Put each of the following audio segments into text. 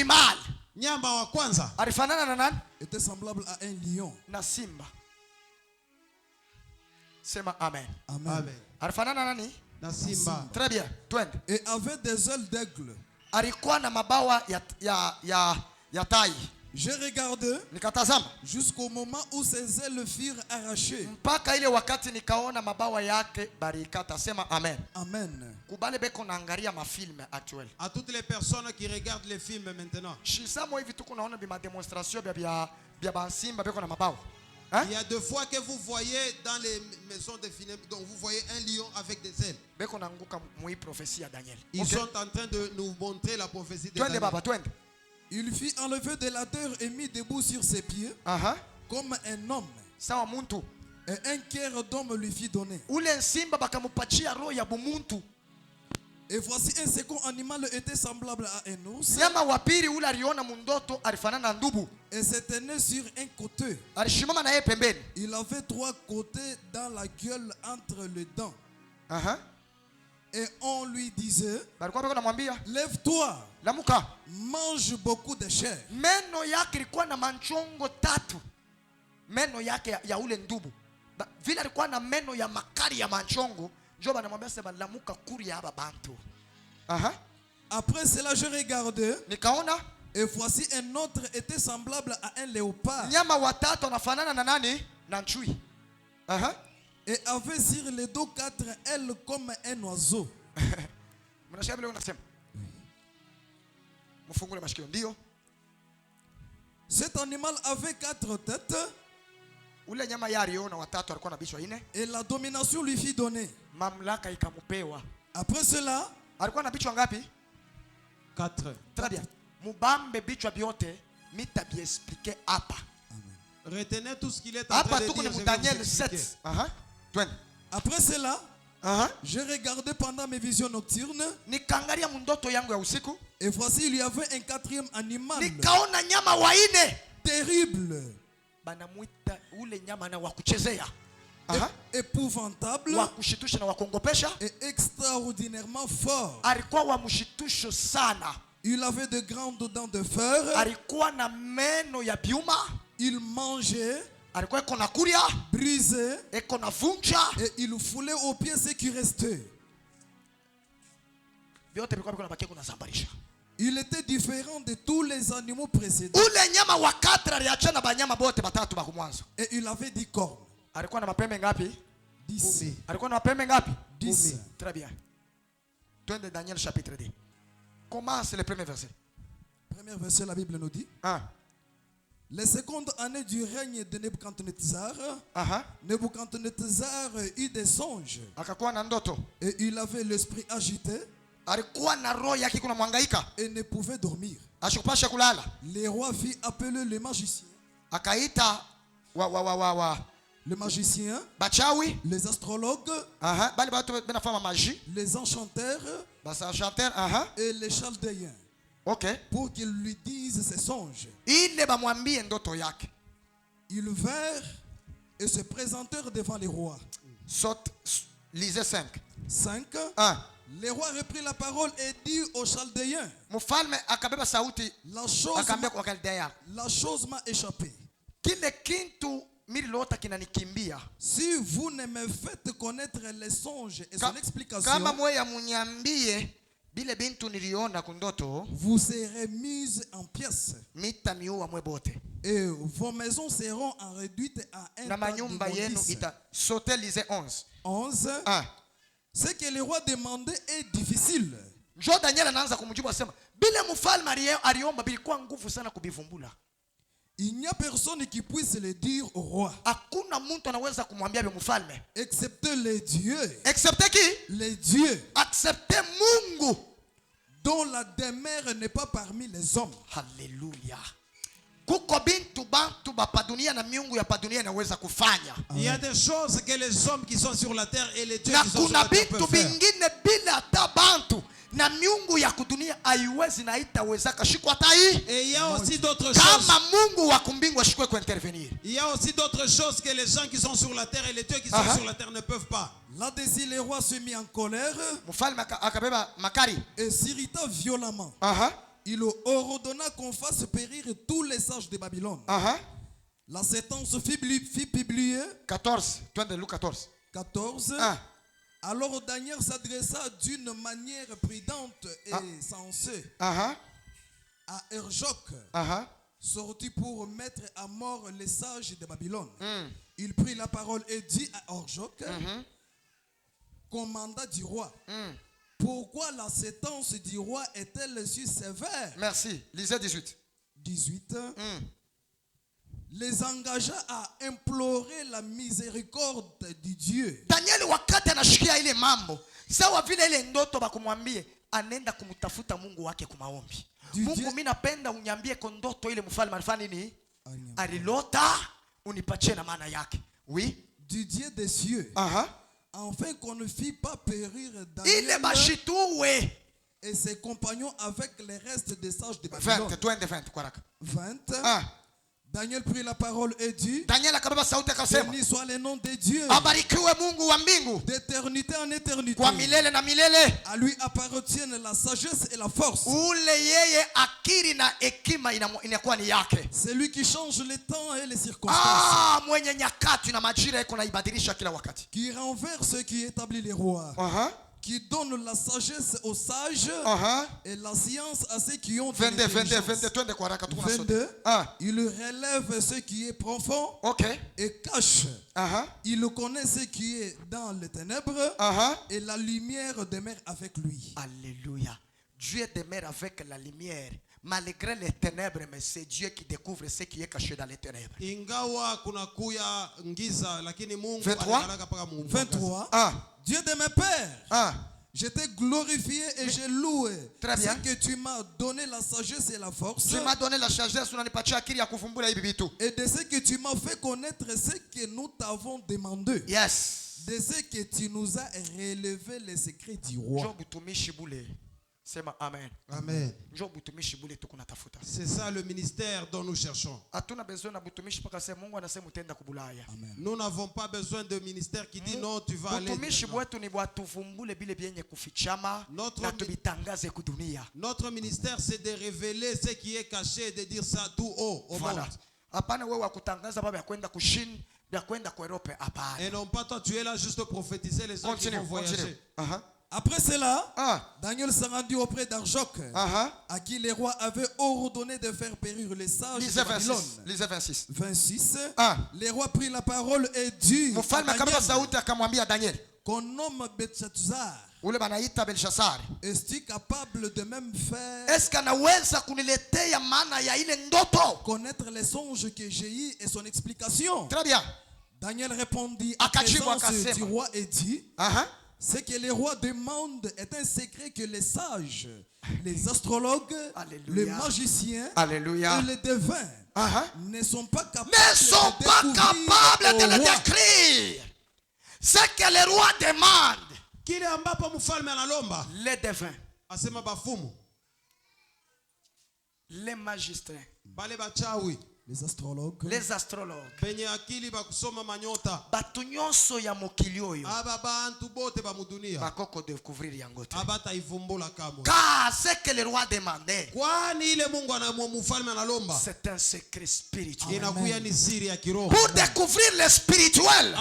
animal. Nyama wa kwanza Alifanana na nani? était semblable à un lion. Na simba. Sema amen. Amen. Amen. Alifanana na nani? Na simba. Très bien. Twende. Et avait des ailes d'aigle. Alikuwa na mabawa ya tai. J'ai regardé Nikatazama jusqu'au moment où ses ailes furent arrachées. mpaka ile wakati nikaona mabawa yake barikata. Sema amen. Amen. Kubale beko naangalia mafilme actuel. À toutes les personnes qui regardent les films maintenant. Shisamo hivi tu kunaona bima demonstration bya bansimba beko na mabawa. Il y a 2 fois que vous voyez dans les maisons de films, donc vous voyez un lion avec des ailes. Beko naanguka mui prophétie ya Daniel. Ils sont en train de nous montrer la prophétie de Twende Daniel. baba, twende. Il fut enlevé de la terre et mis debout sur ses pieds comme un homme. Sawa muntu. Et un cœur d'homme lui fut donné. Ule nsimba bakamupatia roho ya bumuntu. Et voici un second animal était semblable à un ours. Nyama wa pili ule aliona mundoto alifanana na ndubu. Et se tenait sur un côté. Alishimama na yeye pembeni. Il avait 3 côtés dans la gueule entre les dents. Et on lui disait, Balikuwa beko namwambia, lève-toi, lamuka. mange beaucoup de chair. Meno yake ilikuwa na manchongo 3. Meno yake ya ule ndubu. Vile alikuwa na meno ya makali ya manchongo, ndio banamwambia sema lamuka kuri ya aba bantu. Après cela, je regardais. Nikaona Et voici un autre était semblable à un léopard. nyama watatu anafanana na nani? Na chui. Et avait sur les dos 4 ailes comme un oiseau. Mnashika vile unasema. Mfungule mashikio ndio. Cet animal avait 4 têtes. Ule nyama yaliona watatu alikuwa na bichwa 4. Et la domination lui fut donnée. Mamlaka ikamupewa. Après cela, Alikuwa na bichwa ngapi? 4. Très bien. Mubambe bichwa biote mitabiexpliquer hapa. Retenez tout ce qu'il est en train Hapa de tuko dire. ni Daniel 7. après cela, je regardais pendant mes visions nocturnes. Nikaangalia mundoto yangu ya usiku. Et voici il y avait un 4e animal. Nikaona nyama wa 4. Terrible. Banamuita ule nyama na wakuchezea. Épouvantable. Wakushitusha na wakongopesha. Et extraordinairement fort. Alikuwa wa mshitusho sana. Il avait de grandes dents de fer. Alikuwa na meno ya biuma. Il mangeait. Alikuwa iko na kulia. Brisait. Iko na vunja. Et il foulait aux pieds ce qui restait. Vyote vilikuwa viko na bakia kuna zambarisha. Il était différent de tous les animaux précédents. Ule nyama wa 4 aliachana banyama bote batatu ba kumwanzo. Et il avait 10 cornes. Alikuwa na mapembe ngapi? 10. Alikuwa na mapembe ngapi? 10. Très bien. Twende Daniel chapitre 2. Commence le premier verset. Premier verset, la Bible nous dit. La seconde année du règne de Nebuchadnezzar, Nebuchadnezzar eut des songes. Akakuwa na ndoto. Et il avait l'esprit agité. Alikuwa na roho yake kuna mwangaika. Et ne pouvait dormir. Ashikupasha kulala. Les rois fit appeler les magiciens. Akaita les magiciens, bachawi, les astrologues, bali batu benafanya magie, les enchanteurs, et les chaldéens. Pour qu'ils lui disent ses songes. Ils vinrent et se présentèrent devant les rois. Lisez 5. 5. Les rois reprirent la parole et dit aux chaldéens. La chose m'a échappé. Si vous ne me faites connaître les songes et son explication, vous serez mises en pièces. Et vos maisons seront en réduite à un tas d'immondices. 11. Ce que le roi demandait est difficile. Il n'y a personne qui puisse le dire au roi. Excepté les dieux. Excepté qui? Les dieux. Accepté Mungu. Dont la demeure n'est pas parmi les hommes. Alléluia. Il y a des choses que les hommes qui sont sur la terre et les dieux qui sont sur la terre peuvent faire. Na miungu ya kudunia haiwezi na haitawezaka shikwa hata hii. Et il y a aussi d'autres choses. Kama Mungu wa kumbingu ashikwe kuintervenir. Il y a aussi d'autres choses que les gens qui sont sur la terre et les dieux qui sont sur la terre ne peuvent pas. Là-dessus, le roi se mit en colère Mfalme akabeba makari et s'irrita violemment. Il ordonna qu'on fasse périr tous les sages de Babylone. La sentence fit publier. 14. Twende Luc 14. 14. Alors Daniel s'adressa d'une manière prudente et sensée à Arjoc, sorti pour mettre à mort les sages de Babylone. Il prit la parole et dit à Arjoc, commandant du roi, pourquoi la sentence du roi est-elle si sévère? Merci. Lisez 18. 18. Les engagea à implorer la miséricorde du Dieu. Daniel wakati anashikia ile mambo, sawa vile ile ndoto bakumwambie anenda kumtafuta Mungu wake kumaombi. Mungu, mimi napenda unyambie kwa ndoto ile mfalme alifanya nini? Alilota, unipatie na maana yake. Oui. Du Dieu des cieux. Afin qu'on ne fit pas périr Daniel et ses compagnons avec les restes des sages de Babylone. 20. Daniel prit la parole et dit, béni soit le nom de Dieu, d'éternité en éternité. À lui appartiennent la sagesse et la force. C'est lui qui change les temps et les circonstances, qui renverse et qui établit les rois, qui donne la sagesse aux sages et la science à ceux qui ont de l'intelligence. 22. Il relève ce qui est profond et cache. Il connaît ce qui est dans les ténèbres et la lumière demeure avec lui. Alléluia. Dieu demeure avec la lumière. Malgré les ténèbres, mais c'est Dieu qui découvre ce qui est caché dans les ténèbres. 23. Dieu de mes pères, je t'ai glorifié et j'ai loué. Très bien. C'est que tu m'as donné la sagesse et la force. Tu m'as donné la sagesse, et de ce que tu m'as fait connaître ce que nous t'avons demandé. Yes. De ce que tu nous as révélé les secrets du roi. Amen. Amen. C'est ça le ministère dont nous cherchons. Nous n'avons pas besoin de ministère qui dit non, tu vas aller. Notre ministère, c'est de révéler ce qui est caché et de dire ça tout haut au monde. Et non pas toi, tu es là juste pour prophétiser les autres qui vont voyager. Après cela, Daniel s'est rendu auprès d'Arjoc, à qui les rois avaient ordonné de faire périr les sages de Babylone. 26. Les rois prirent la parole et dit à Daniel, qu'on nomme Belshazzar. Est-il capable de même faire connaître les songes que j'ai eus et son explication? Très bien. Daniel répondit à la présence du roi et dit, ce que les rois demandent est un secret que les sages, les astrologues, les magiciens et les devins ne sont pas capables de le décrire. Ce que les rois demandent, les devins, les magistrats, les astrologues, batu nyonso ya mokili oyo bakoko découvrir yango te. Car ce que le roi demandait, c'est un secret spirituel. Pour découvrir le spirituel,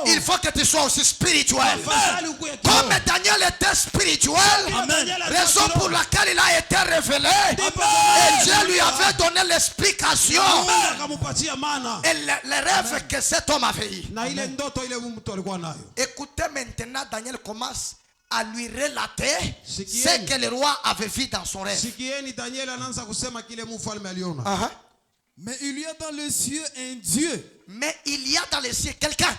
il faut que tu sois aussi spirituel. Comme Daniel était spirituel, raison pour laquelle il a été révélé, et Dieu lui avait donné l'explication et les rêves que cet homme avait eu. Écoutez maintenant, Daniel commence à lui relater ce que le roi avait vu dans son rêve. Mais il y a dans les cieux un Dieu. Mais il y a dans les cieux quelqu'un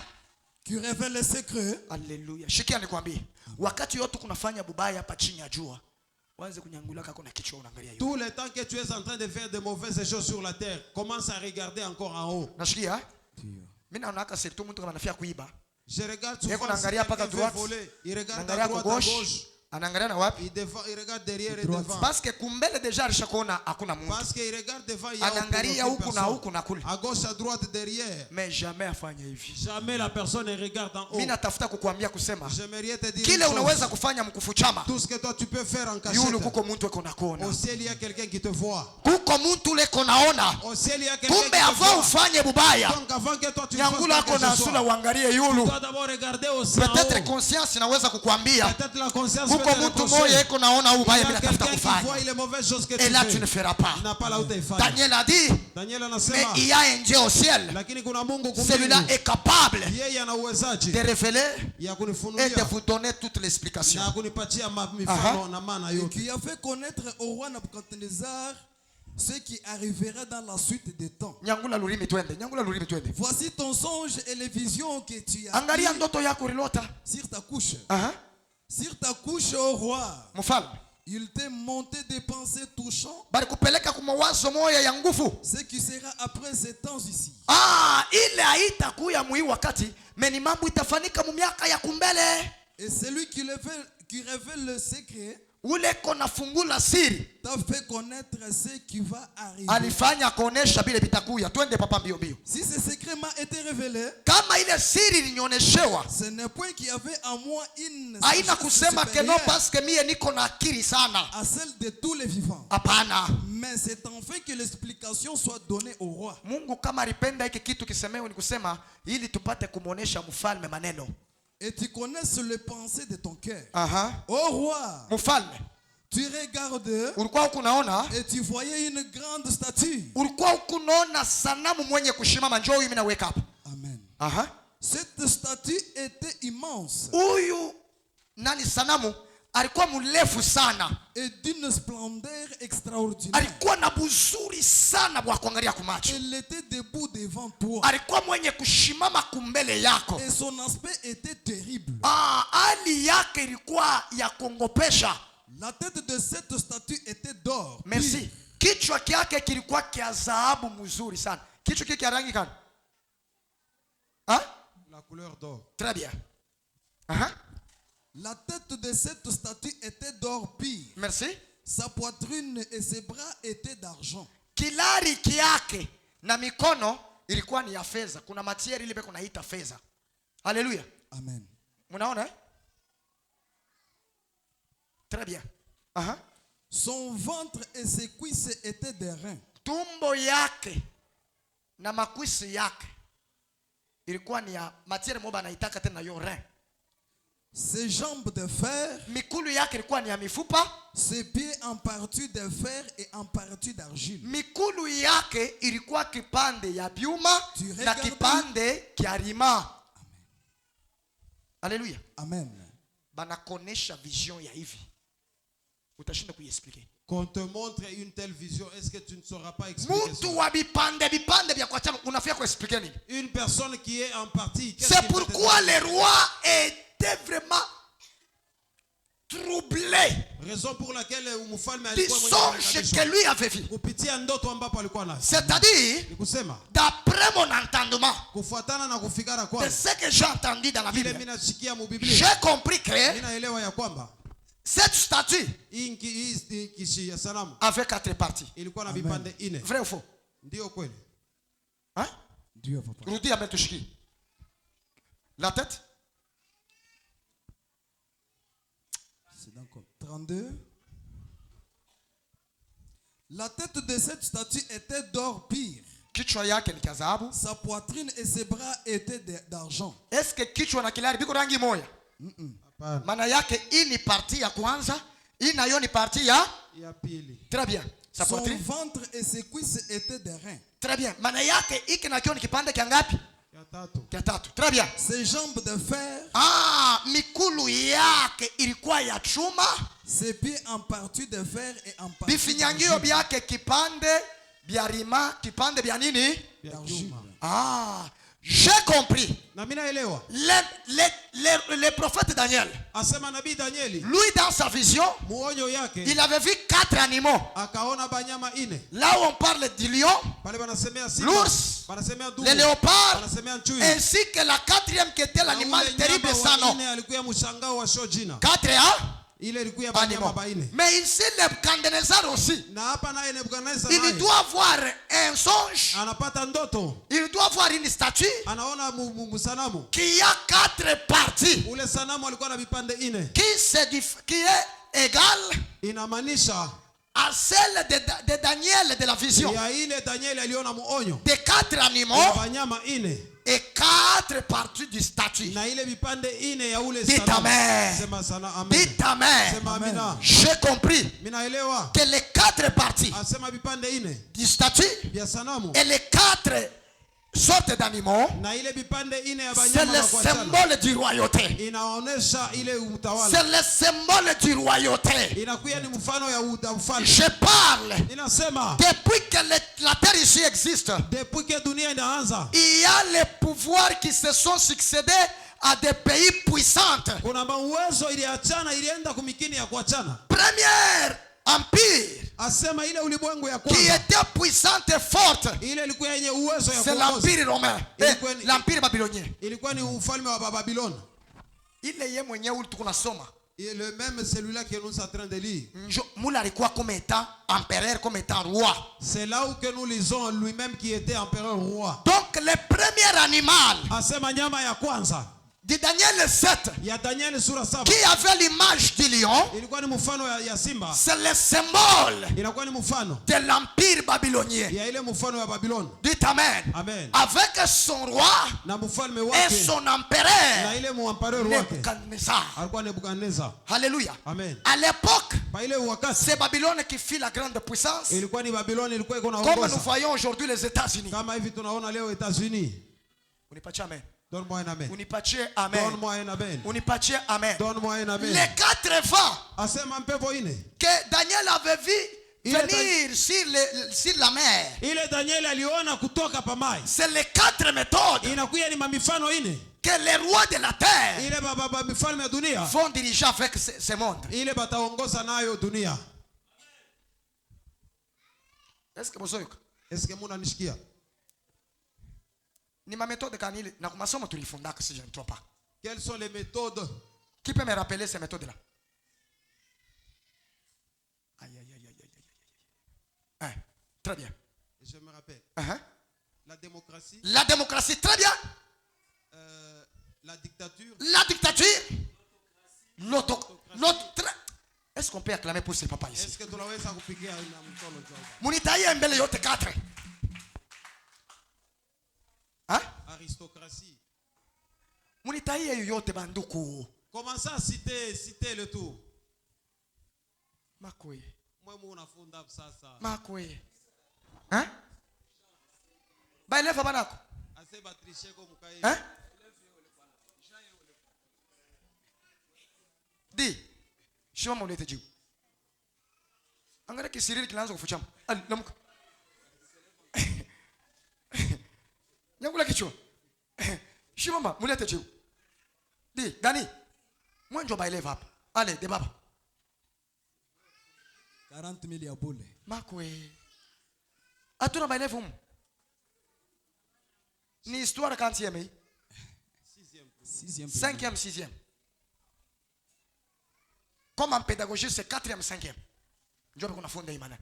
qui révèle les secrets. Alléluia. Shikia nikwambie, wakati yote kunafanya bubaya hapa chini ya jua, tout le temps que tu es en train de faire de mauvaises choses sur la terre, commence à regarder encore en haut. Je regarde souvent si quelqu'un veut voler. Il regarde à droite, à gauche. Anaangalia na wapi? Il regarde derrière et devant. Parce que kumbele deja alishakuona hakuna Mungu. Parce qu'il regarde devant, il y a Anaangalia huku na huku na kule. À gauche, à droite, derrière. Mais jamais afanye hivi. Jamais la personne ne regarde en haut. Mimi natafuta kukuambia kusema J'aimerais te dire kile unaweza kufanya mkufu chama. tout ce que toi tu peux faire en cachette. Yule kuko mtu eko nakuona. Au ciel il y a quelqu'un qui te voit. Kuko mtu leko naona. Au ciel il y a quelqu'un qui te Kumbe avant voit. ufanye bubaya. Donc avant que toi tu fasses Nyangula ako na sura uangalie yulu. tu dois d'abord regarder au ciel. Peut-être conscience inaweza kukuambia. Peut-être la conscience Kuko mtu moja eko naona ubaya bila tafuta kufanya. les mauvaises choses que tu Et là tu fais. ne feras pas. N'a pas là où tu fais. Daniel a dit, Daniel mais anasema il y a un Dieu au ciel. lakini kuna Mungu kumbingu. Celui-là est capable Yeye ana uwezaji de révéler ya et kunifunulia de vous donner toute l'explication. na kunipatia mifano na maana Et yote. qui a fait connaître au roi Nabucodonosor ce qui arrivera dans la suite des temps. Nyangula lulimi twende. Nyangula lulimi twende. Voici ton songe et les visions que tu as Angalia eues ndoto yako ulilota. sur ta couche. Aha. Sur ta couche, au roi, Mfalme. il t'est monté des pensées touchant Bali kupeleka kwa mawazo moya ya nguvu. ce qui sera après ces temps ici. Ah, ile haitakuya mwi wakati, meni mambo itafanyika mu miaka ya kumbele. Et celui qui révèle le secret Ule kona fungula siri. t'a fait connaître ce qui va arriver. Alifanya kuonesha bile bitakuya. Twende papa mbio mbio. Si ce secret m'a été révélé, Kama ile siri ilionyeshewa, ce n'est point qu'il y avait en moi une haina sagesse kusema ke no supérieure parce que mie niko na akili sana. à celle de tous les vivants. Hapana. Mais c'est enfin que l'explication soit donnée au roi. Mungu kama alipenda hiki kitu kisemewe ni kusema ili tupate kumuonesha mfalme maneno. Et tu connaisses les pensées de ton cœur. Aha. Au roi, Mfalme, tu regardes ulikuwa ukunaona? et tu voyais une grande statue. Ulikuwa ukunaona sanamu mwenye kushimama, njoo mimi naweka hapa. Amen. Aha. Cette statue était immense Huyu nani sanamu alikuwa mrefu sana. et d'une splendeur extraordinaire. Alikuwa na buzuri sana bwa kuangalia kumacho. Elle était debout devant toi. Alikuwa mwenye kushimama kumbele yako. Et son aspect était terrible. Hali yake ilikuwa ya kuongopesha. La tête de cette statue était d'or. Merci. Kichwa kyake kilikuwa kia dhahabu mzuri sana. Kichwa kile kia rangi gani? La couleur d'or. Très bien. Aha. La tête de cette statue était d'or pur. Merci. Sa poitrine et ses bras étaient d'argent. Kilari kyake na mikono ilikuwa ni ya fedha. Kuna material ile kuna ita fedha. Haleluya. Amen. Munaona eh? Très bien. Aha. Son ventre et ses cuisses étaient des reins. Tumbo yake na makwisi yake ilikuwa ni ya material moba anaitaka tena yo rein. Ses jambes de fer, Mikulu yake ilikuwa ni ya mifupa. ses pieds en partie de fer et en partie d'argile. Mikulu yake ilikuwa kipande ya byuma na kipande kia rima. Haleluya. Amen. Banakonesha vision ya hivi. Utashinda kuiexpliquer. Qu'on te montre une telle vision, est-ce que tu ne sauras pas expliquer Mtu ça? wa bipande vya kwa chama unafia kuexpliquer nini? Une personne qui est en partie. C'est pourquoi le roi était vraiment troublé Raison pour laquelle mfalme du alikuwa songe que lui avait vu. kupitia ndoto ambapo alikuwa nayo. C'est-à-dire, Ni kusema d'après mon entendement, kufuatana na kufikara de kwa ce que j'ai entendu dans la kile Bible, mimi nasikia mu Biblia. j'ai compris que Ninaelewa ya kwamba cette statue hii kishi ya sanamu avait 4 parties. ilikuwa na vipande 4. Vrai ou faux? Ndio kweli. Hein? Dieu va pas. Rudi ametushiki. La tête? C'est dans quoi? 32. La tête de cette statue était d'or pur. Kichwa yake ni kia dhahabu. Sa poitrine et ses bras étaient d'argent. Est-ce que kichwa na kilari biko rangi moja? Hapana. Maana yake hii ni parti ya kwanza, hii nayo ni parti ya Ya pili. très bien. Sa Son poitrine? ventre et ses cuisses étaient des reins. Très bien. Maana yake hiki nacho ni kipande kia ngapi? Ya tatu. Kia tatu. Très bien. Ses jambes de fer, Mikulu yake ilikuwa ya chuma. ses pieds en partie de fer et en partie Bifinyangio d'argile. byake kipande bya rima, kipande bya nini? Ya chuma. J'ai compris. Na mimi naelewa. Le prophète Daniel, Asema nabii Danieli, lui dans sa vision, muonyo yake il avait vu 4 animaux. akaona banyama 4. Là où on parle du lion, Pale banasemea simba, l'ours, banasemea dubu, le léopard, banasemea chui. ainsi que la 4e qui était l'animal terrible sans nom. Ine alikuwa mshangao wa show jina. 4 hein? animaux. Mais ici, Nebuchadnezzar aussi, il doit avoir un songe, il doit avoir une statue qui a 4 parties, qui est égale à celle de Daniel de la vision, des 4 animaux et 4 parties du statut. Dites amen. Dites amen. J'ai compris que les 4 parties du statut et les 4 sortes d'animaux, c'est le symbole du royauté. C'est le symbole du royauté. Je parle depuis que la terre ici existe. Il y a les pouvoirs qui se sont succédés à des pays puissants. Premier empire qui était puissante et forte, c'est l'empire romain, l'empire babylonien. Et le même celui-là que nous sommes en train de lire. Comme étant empereur, comme étant roi. C'est là où que nous lisons lui-même qui était empereur roi. Donc le premier animal de Daniel 7, qui avait l'image du lion, c'est le symbole de l'empire babylonien. Dites amen. Avec son roi et son empereur Nebuchadnezzar. Alléluia. À l'époque, c'est Babylone qui fit la grande puissance, comme nous voyons aujourd'hui les États-Unis. Donne-moi un amen. Donne-moi un amen. Donne-moi un amen. Les 4 vents que Daniel avait vu venir sur la mer, c'est les 4 méthodes que les rois de la terre vont diriger avec ce monde. Est-ce que vous avez ni ma méthode kanili na kumasomo tulifundaka si je ne trompe pas. Quelles sont les méthodes? Qui peut me rappeler ces méthodes là? Très bien. Je me rappelle. La démocratie. La démocratie, très bien. La dictature. La dictature. Est-ce qu'on peut acclamer pour ce papa ici? Est-ce que tu l'as vu ça couper à une Munitaïa mbele yote 4. Aristocratie. Munitaïa yote banduku. Comment ça citer le tout? Makoye. Moi mon fondable ça. Makoye. Hein? Ba eleva banako. Assez ba tricher comme mukaye. Hein? Di. Shima monete jibu. Angara kisiriri kilanza kufuchama. Lamuka. Nyangula kichwa. Shimama, mulete jibu. Di, Dani. Mwenjo ba eleva hapa. Allez, de baba. 40,000 ya bole. Makwe. Atuna ba eleva ni histoire quantième hii? 6e. 5e, 6e. Comme en pédagogie, c'est 4e, 5e. Je vais qu'on a fondé Imana.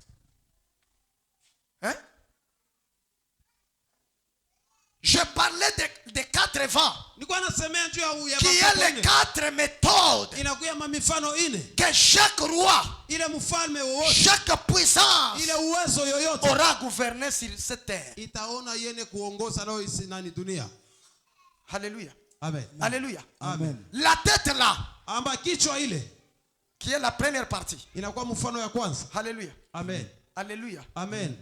Hein? Je parlais des 4 vents. Qui est les 4 méthodes que chaque roi, chaque puissance aura gouverné sur cette terre. Alléluia. Amen. Alléluia. Amen. La tête là, qui est la première partie. Alléluia. Amen. Alléluia. Amen.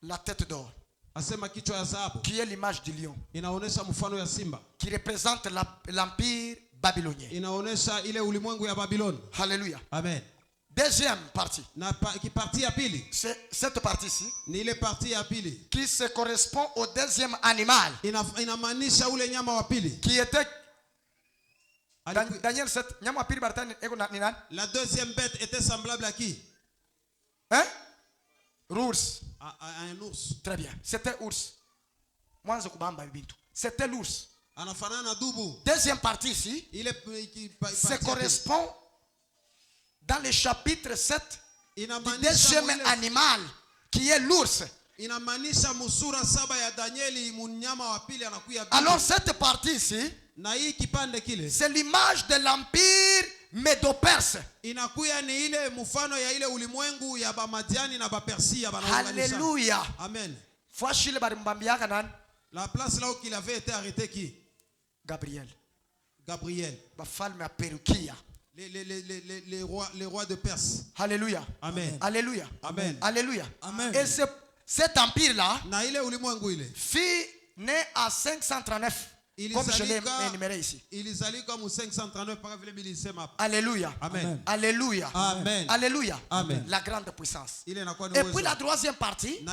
La tête d'or, qui est l'image du lion, qui représente l'empire babylonien. Alléluia. Amen. Deuxième partie, c'est cette partie-ci, qui se correspond au deuxième animal, qui était Daniel 7. La deuxième bête était semblable à qui? Hein? Ours. À un ours. Très bien. C'était ours. C'était l'ours. Deuxième partie ici. Ça correspond dans le chapitre 7 du deuxième animal qui est l'ours. Alors cette partie ici, c'est l'image de l'empire Médo-Perse. Alléluia. Amen. La place là où il avait été arrêté qui? Gabriel. Les rois de Perse. Alléluia. Amen. Alléluia. Amen. Alléluia. Amen. Et cet empire-là fut né à 539. Comme je l'ai énuméré ici. Alléluia. Amen. Alléluia. Amen. Alléluia. Amen. La grande puissance. Et puis la troisième partie,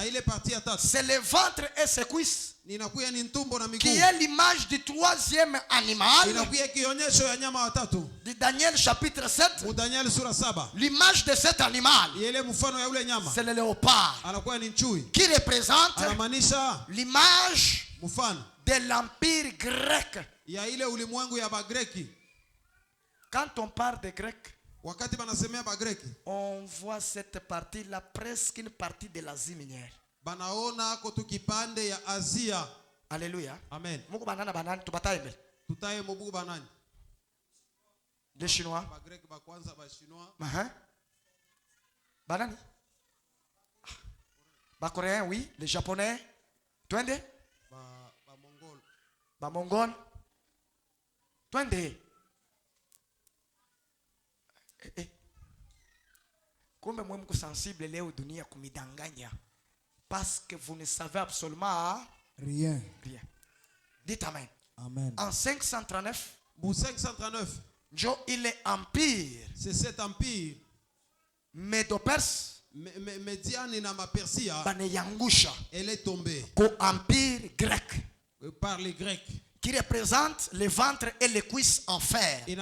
c'est le ventre et ses cuisses, qui est l'image du troisième animal. De Daniel chapitre 7. L'image de cet animal, c'est le léopard, qui représente l'image de l'empire grec. Quand on parle de grec, on voit cette partie là, presque une partie de l'Asie minière. Alléluia. Amen. Les Chinois. Banani. Les Coréens, oui. Les Japonais. Twende. Ba Mongol. Twende. Kumbe mwe mko sensible leo dunia kumidanganya parce que vous ne savez absolument rien. Dites amen. Amen. En 539, Joe, il est empire. C'est cet empire Médo-Perse. Elle est tombée au empire grec par les Grecs, qui représente le ventre et les cuisses en fer. Dites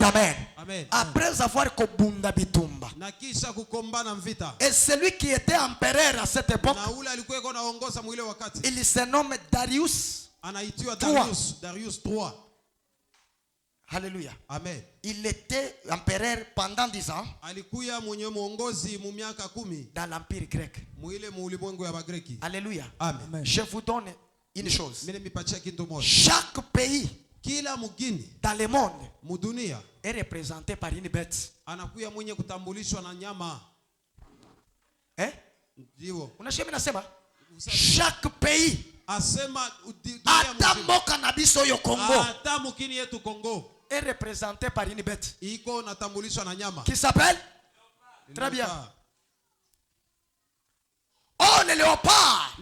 amen. Amen. Après avoir kobunda bitumba. Et celui qui était empereur à cette époque, il se nomme Darius. Darius III. Alléluia. Amen. Il était empereur pendant 10 ans dans l'empire grec. Alléluia. Amen. Je vous donne une chose. Chaque pays dans le monde est représenté par une bête. Hein? Chaque pays, ata mboka na biso yo Congo, est représenté par une bête qui s'appelle très bien. Oh, le léopard,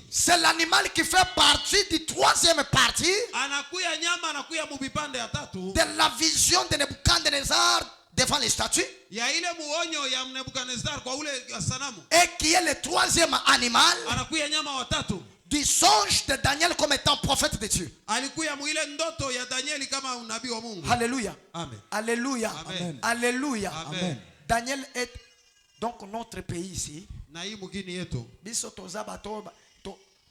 c'est l'animal qui fait partie du troisième partie de la vision de Nebuchadnezzar devant les statues, et qui est le troisième animal du songe de Daniel comme étant prophète de Dieu. Alléluia. Amen. Alléluia. Amen. Alléluia. Amen. Daniel est donc notre pays ici. Biso toza bato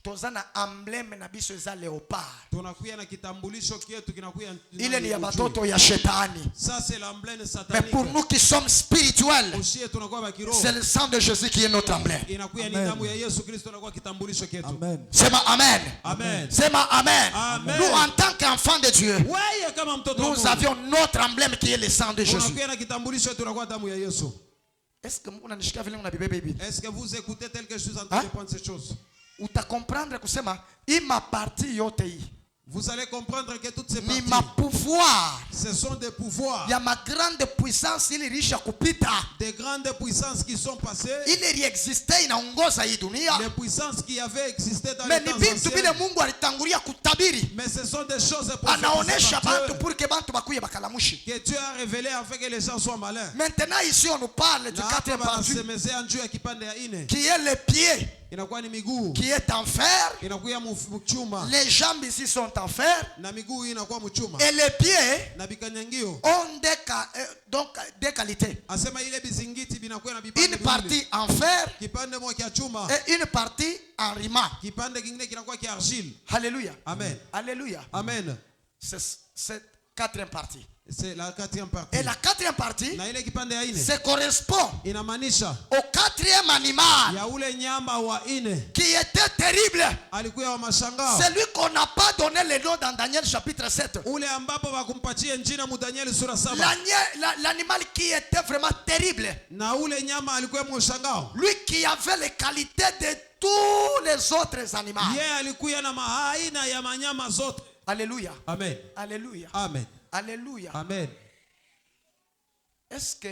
toza na emblème na biso za léopard. Il est ya batoto ya shetani. Mais pour nous qui sommes spirituels, c'est le sang de Jésus qui est notre emblème. Amen. C'est ma amen. Amen. C'est ma amen. Amen. Nous en tant qu'enfants de Dieu, nous avions notre emblème qui est le sang de Jésus. Est-ce que vous écoutez tel que je suis en train de prendre ces choses? Ou ta comprendre que c'est ma partie yote. Vous allez comprendre que toutes ces ni parties, ma pouvoir, ce sont des pouvoirs, il y a ma grande puissance, il est riche à kupita, des grandes puissances qui sont passées, il est existé inaongoza hii dunia, les puissances qui avaient existé dans mais les temps anciens. Mais ce sont des choses anaonesha bantu pour que bantu bakuye bakalamushi. que Dieu a révélé afin que les gens soient malins. Maintenant ici on nous parle du quatrième partie, qui est le pied, qui est en fer. Les jambes ici sont en fer. Et les pieds ont des qualités. une partie en fer et une partie en rima. Alléluia. Amen. Alléluia. Amen. C'est quatrième partie. C'est la quatrième partie. Et la quatrième partie, Na ile kipande ya ine ça correspond inamaanisha au quatrième animal ya ule nyama wa ine qui était terrible. alikuwa wa mashangao, Celui qu'on n'a pas donné le nom dans Daniel chapitre 7. ule ambapo wakumpatia jina mu Danieli sura 7. L'animal qui était vraiment terrible. Na ule nyama alikuwa mshangao, Lui qui avait les qualités de tous les autres animaux. yeye alikuwa na maaina ya manyama zote. Alléluia. Amen. Alléluia. Amen. Alléluia. Amen. Est-ce que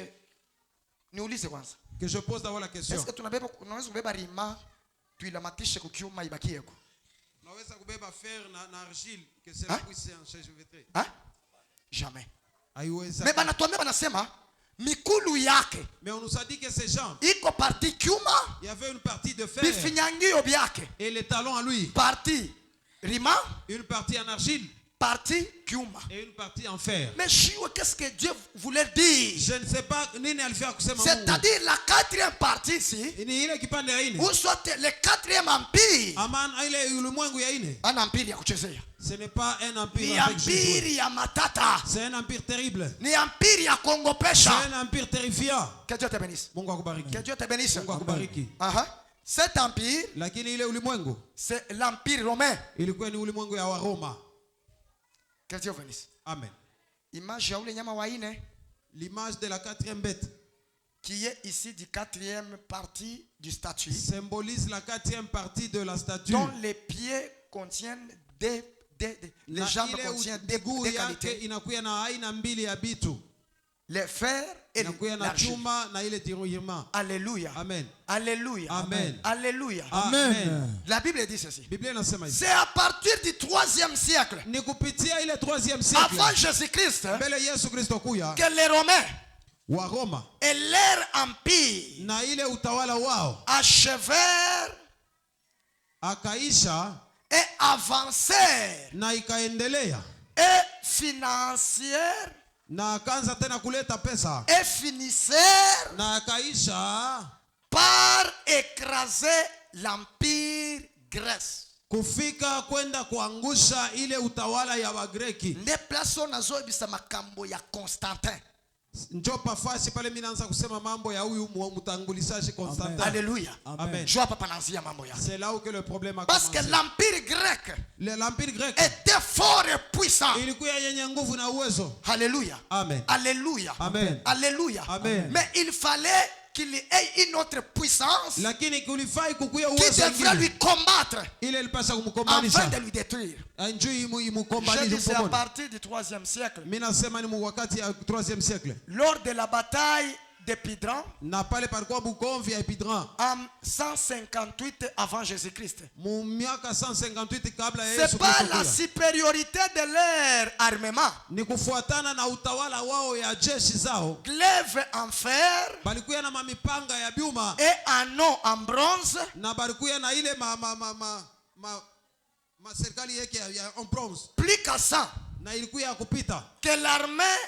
niulize kwanza? Que je pose d'abord la question. Est-ce que tunaweza kubeba rima tuilamatishe kukiuma ibakieko? Unaweza kubeba fer na argile que cela puisse s'enchevêtrer? Hein? Jamais. Haiwezi. Mais banatuambia banasema mikulu yake. Mais on nous a dit que ces gens, Iko parti kiuma, il y avait une partie de fer bifinyangio byake. et les talons à lui, Parti rima, une partie en argile parti kiuma. et une partie en fer. Mais qu'est-ce que Dieu voulait dire? Je ne sais pas nini alifia kusema Mungu. C'est-à-dire la quatrième partie ici, Ni ile kipande ya ine. ou soit le quatrième empire. Aman ile ulimwengu ya ine. Un empire ya kuchezea. Ce n'est pas un empire Ni avec Jésus. empire ya matata. C'est un empire terrible. Ni empire ya kongopesha. C'est un empire terrifiant. Que Dieu te bénisse. Mungu akubariki. Que Dieu te bénisse. Mungu akubariki. Cet empire, Lakini ile ulimwengu c'est l'empire romain. ilikuwa ni ulimwengu ya Waroma. Que Dieu bénisse. Amen. Image ya ule nyama wa ine L'image de la quatrième bête qui est ici du quatrième partie du statue, symbolise la quatrième partie de la statue. dont les pieds contiennent les jambes contiennent des qualités. Inakuya na aina mbili ya bitu. Les fers et Inakuya na l'argile. chuma na ile tiroirement. Alléluia. Amen. Alléluia. Amen. Alléluia. Amen. La Bible dit ceci. Biblia inasema hivi. C'est à partir du 3e siècle, Ni kupitia ile 3e siècle avant Jésus-Christ, mbele Yesu Kristo kuya que les Romains wa Roma et leur empire na ile utawala wao achevèrent akaisha et avancèrent na ikaendelea et financièrent na akaanza tena kuleta pesa et finissèrent na akaisha par écraser l'empire grec. kufika kwenda kuangusha ile utawala ya Wagreki. Ne place nazoebisa makambo ya Constantin. Njo pafasi pale mimi naanza kusema mambo ya huyu mtangulizaji Constantin. Alléluia. Amen. Je vois pas panazia mambo ya. C'est là où que le problème a Parce commencé. que l'empire grec L'empire grec était fort et puissant. ilikuwa yenye nguvu na uwezo. Alléluia. Amen. Alléluia. Amen. Alléluia. Amen. Mais il fallait qu'il ait une autre puissance Lakini kulifai kukuya qui uwezo devrait lui mwingine. combattre Ile ilipasha afin kumkombanisha. de lui détruire. Anjui Je imukombanisha dis c'est à mpomoni. partir du 3e siècle, Mimi nasema ni wakati ya 3e siècle. lors de la bataille d'Épidran, Na pale palikuwa Bukomvi ya Epidran. en 158 avant Jésus-Christ. Mu miaka 158 kabla ya C'est Yesu pas Kristo la kuja. supériorité de leur armement. Ni kufuatana na utawala wao ya jeshi zao. Glaive en fer Balikuya na mamipanga ya byuma et anneau en bronze na balikuya na ile serikali yake ya en bronze plus cassant na ilikuya ya kupita. que l'armée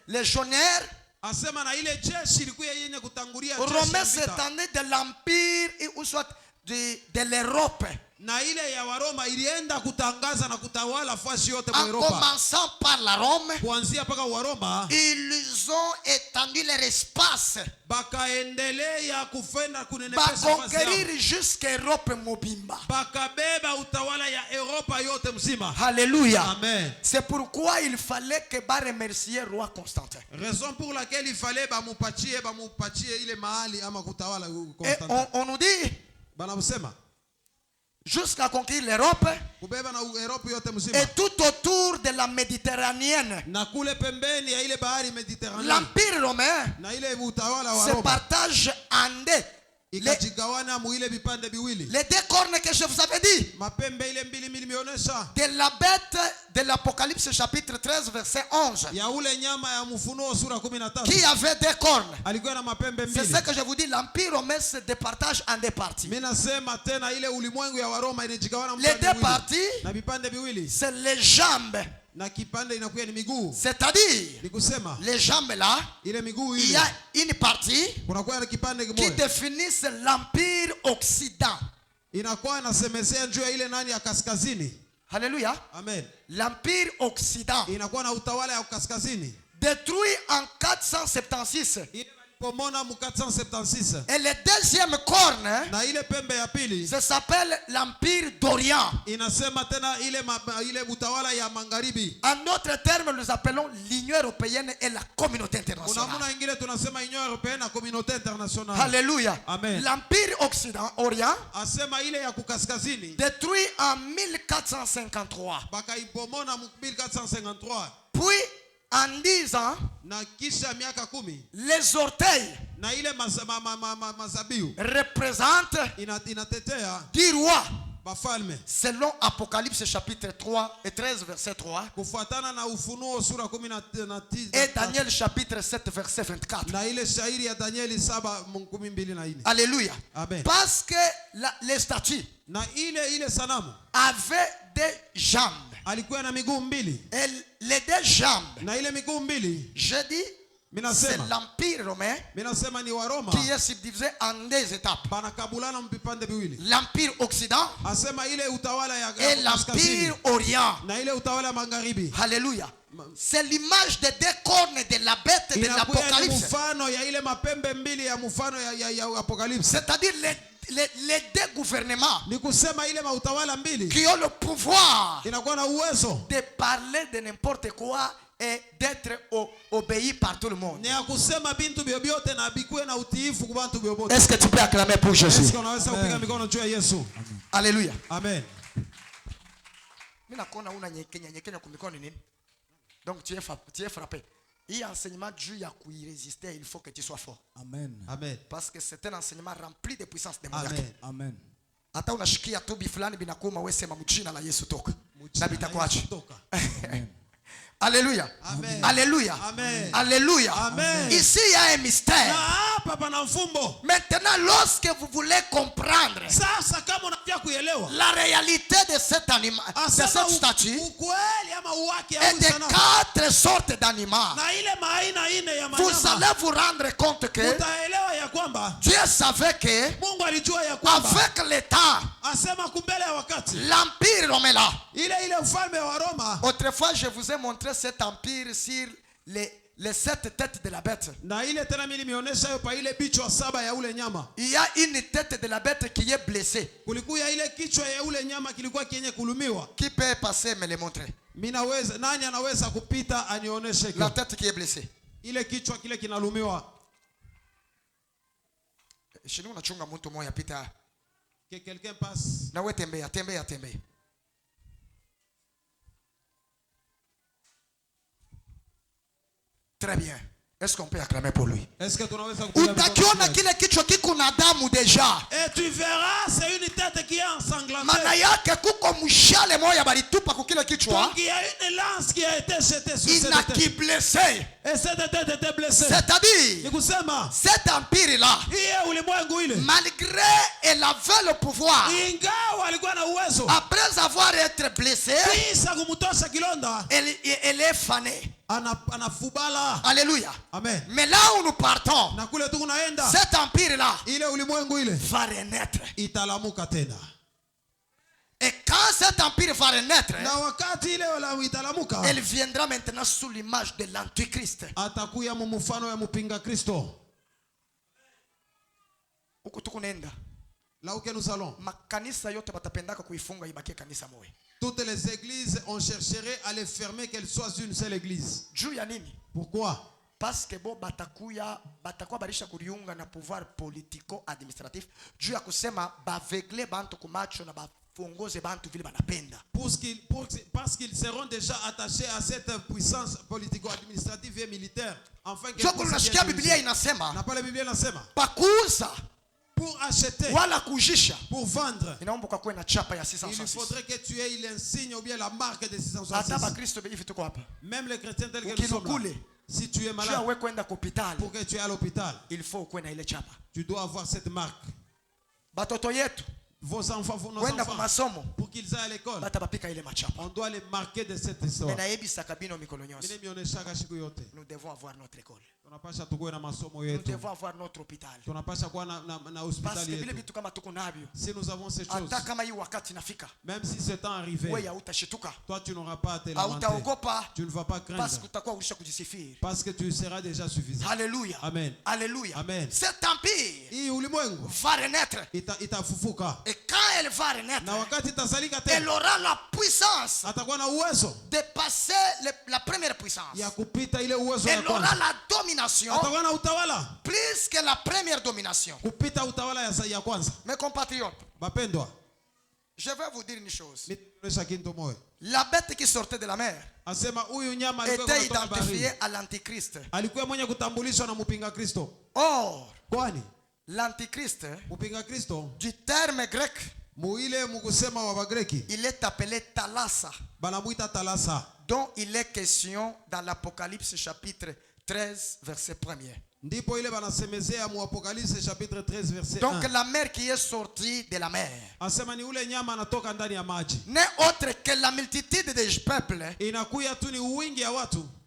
légionnaire Asema na ile jeshi ilikuya yenye kutangulia romain jeshi ya vita. s'étendait de l'empire ou soit de l'Europe. Na ile ya Waroma ilienda kutangaza na kutawala fasi yote En kwa Europa. commençant par la Rome, Kuanzia paka Waroma ils ont étendu leur espace, bakaendelea kufenda kunenepesha fasi yao. conquérir jusqu'Europe mobimba. Bakabeba utawala ya Europa yote mzima. Alléluia. Amen. C'est pourquoi il fallait que ba remercier roi Constantin. Raison pour laquelle il fallait bamupatie ile mahali ama kutawala Et Constantin. on nous dit Banamsema jusqu'à conquérir l'Europe kubeba na Europe yote mzima. et tout autour de la Méditerranée. Na kule pembeni ya ile bahari Mediterranee. L'empire romain Na ile utawala wa se Roma partage en deux. ikajigawana mu ile vipande viwili. Les deux cornes que je vous avais dit. Mapembe ile mbili mionyesha. De la bête de l'Apocalypse chapitre 13 verset 11. Ya ule nyama ya Mfunuo sura 13. Qui avait deux cornes. Alikuwa na mapembe C'est mbili. ce que je vous dis. L'empire romain se départage en deux parties. Mimi nasema tena ile ulimwengu ya Waroma inajigawana Les deux mpande parties, na vipande viwili. c'est les jambes C'est-à-dire, les jambes là, il y a une partie qui définissent l'empire occident. Alléluia. Amen. L'empire occident détruit en 476. Et le deuxième corne, ça s'appelle l'empire d'Orient. En d'autres termes, nous appelons l'Union européenne et la communauté internationale. Alléluia. L'empire occident-orient détruit en 1453. Puis en 10 ans, les orteils représentent 10 rois. Selon Apocalypse chapitre 3 et 13 verset 3 et Daniel chapitre 7 verset 24. Alléluia. Parce que les statues avaient des jambes. Et les deux jambes, je dis, c'est l'empire romain qui est subdivisé en 2 étapes. L'empire occident et l'empire orient. Alléluia. C'est l'image des 2 cornes de la bête de l'Apocalypse. C'est-à-dire les 2 gouvernements qui ont le pouvoir de parler de n'importe quoi et d'être obéi par tout le monde. Est-ce que tu peux acclamer pour Jésus? Alléluia. Amen. Donc tu es frappé. Il y a un enseignement Dieu a y résister, il faut que tu sois fort. Amen. Amen. Parce que c'est un enseignement rempli de puissance démoniaque. Amen. Hata unashikia tu bifulani binakuma wewe sema mjina la Yesu toka. Na bitakuacha. Alléluia. Amen. Alléluia. Amen. Alléluia. Amen. Ici il y a un mystère. Maintenant, lorsque vous voulez comprendre la réalité de cet animal, de cette statue, et de 4 sortes d'animaux, vous allez vous rendre compte que Dieu savait que avec le temps, l'empire romain là, autrefois je vous ai montré cet empire sur les 7 têtes de la bête. Il y a une tête de la bête qui est blessée. Qui peut passer me le montrer? La tête qui est blessée. Chez nous, on a chunga mtu moya pita. Que quelqu'un passe. Na we tembea. Très bien. Est-ce qu'on peut acclamer pour lui? Utakiona kile kichwa kiko na damu deja. Et tu verras, c'est une tête qui est ensanglantée. Maana yake kuko mshale moya balitupa kwa kile kichwa. Donc il y a une lance qui a été jetée sur cette tête. Qui blessé. Et cette tête était blessée. C'est-à-dire, cet empire là, malgré elle avait le pouvoir, après avoir été blessé, elle est fanée. Alléluia. Amen. Mais là où nous partons, cet empire là va renaître. Et quand cet empire va renaître, elle viendra maintenant sous l'image de l'Antichrist. Là où nous allons, toutes les églises, on chercherait à les fermer, qu'elles soient une seule église. Pourquoi? Parce que bo batakuya barisha kuriunga na pouvoir politico administratif. Dieu akusema bavegle bantu kumacho na bafongoze bantu vile banapenda. Parce qu'ils seront déjà attachés à cette puissance politico administrative et militaire. Enfin que tunasikia Biblia inasema. Na pale Biblia inasema. Pakuuza. Pour acheter, wala kujisha, pour vendre, il faudrait que tu aies l'insigne ou bien la marque de 666. Même les chrétiens tels que nous sommes là, si tu es malade, pour que tu ailles à l'hôpital, il faut tu dois avoir cette marque. vos enfants, nos enfants, pour qu'ils aillent à l'école, on doit les marquer de cette histoire. Nous devons avoir notre école. Nous devons avoir notre hôpital. Parce que si nous avons ces choses, même si ce temps arrivé, toi tu n'auras pas à te lamenter. Tu ne vas pas craindre. Parce que tu seras déjà suffisant. Alléluia. Amen. Alléluia. Amen. Cet empire va renaître. Et quand elle va renaître, elle aura la puissance de passer la première puissance. Elle aura la domination plus que la première domination. Mes compatriotes, je vais vous dire une chose. La bête qui sortait de la mer était identifiée à l'antichrist. Or, l'antichrist, du terme grec, il est appelé Thalassa, dont il est question dans l'Apocalypse chapitre 13 verset 1er. Donc la mer qui est sortie de la mer n'est autre que la multitude des peuples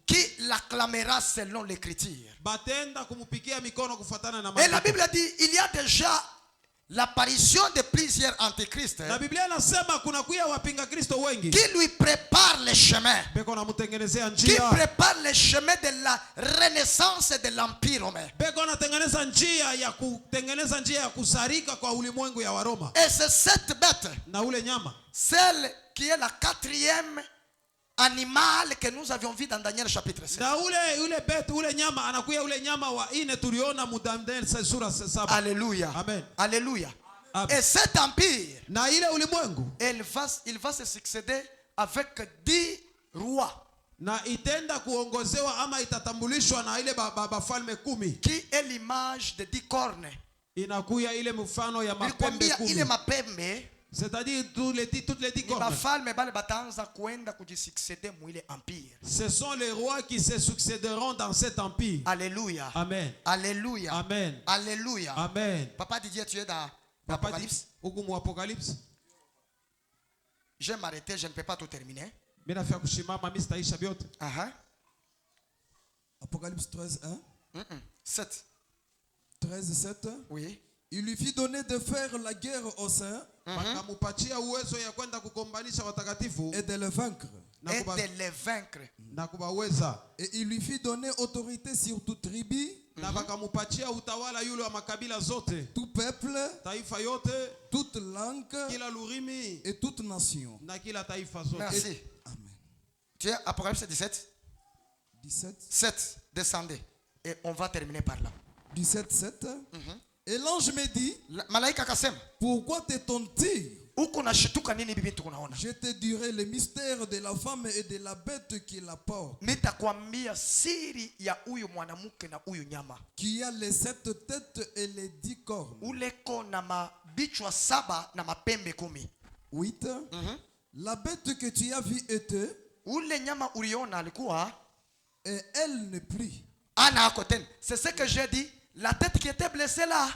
qui l'acclamera selon l'écriture. Et la Bible dit il y a déjà l'apparition de plusieurs antichrists qui lui préparent le chemin, qui préparent le chemin de la renaissance de l'empire romain. Et c'est cette bête, celle qui est la quatrième animal que nous avions vu dans Daniel chapitre 7. Alléluia. Amen. Alléluia. Et cet empire, il va se succéder avec 10 rois. Qui est l'image de 10 cornes. Il est ma pembe. C'est-à-dire toutes les 10 cornes. Ce sont les rois qui se succéderont dans cet empire. Alléluia. Amen. Alléluia. Amen. Alléluia. Amen. Papa Didier, tu es dans l'Apocalypse. Je vais m'arrêter, je ne peux pas tout terminer. Apocalypse 13, 1. 7. 13, 7. Oui. Il lui fit donner de faire la guerre aux saints et de les vaincre. Et il lui fit donner autorité sur toute tribu, tout peuple, toute langue et toute nation. Merci. Amen. Tu es Apocalypse 17? 7. Descendez. Et on va terminer par là. 17, 7. Et l'ange me dit, pourquoi t'étonnes-tu? Je te dirai le mystère de la femme et de la bête qui la porte, qui a les 7 têtes et les 10 cornes. 8. La bête que tu as vue était, et elle n'est plus. C'est ce que j'ai dit. La tête qui était blessée là,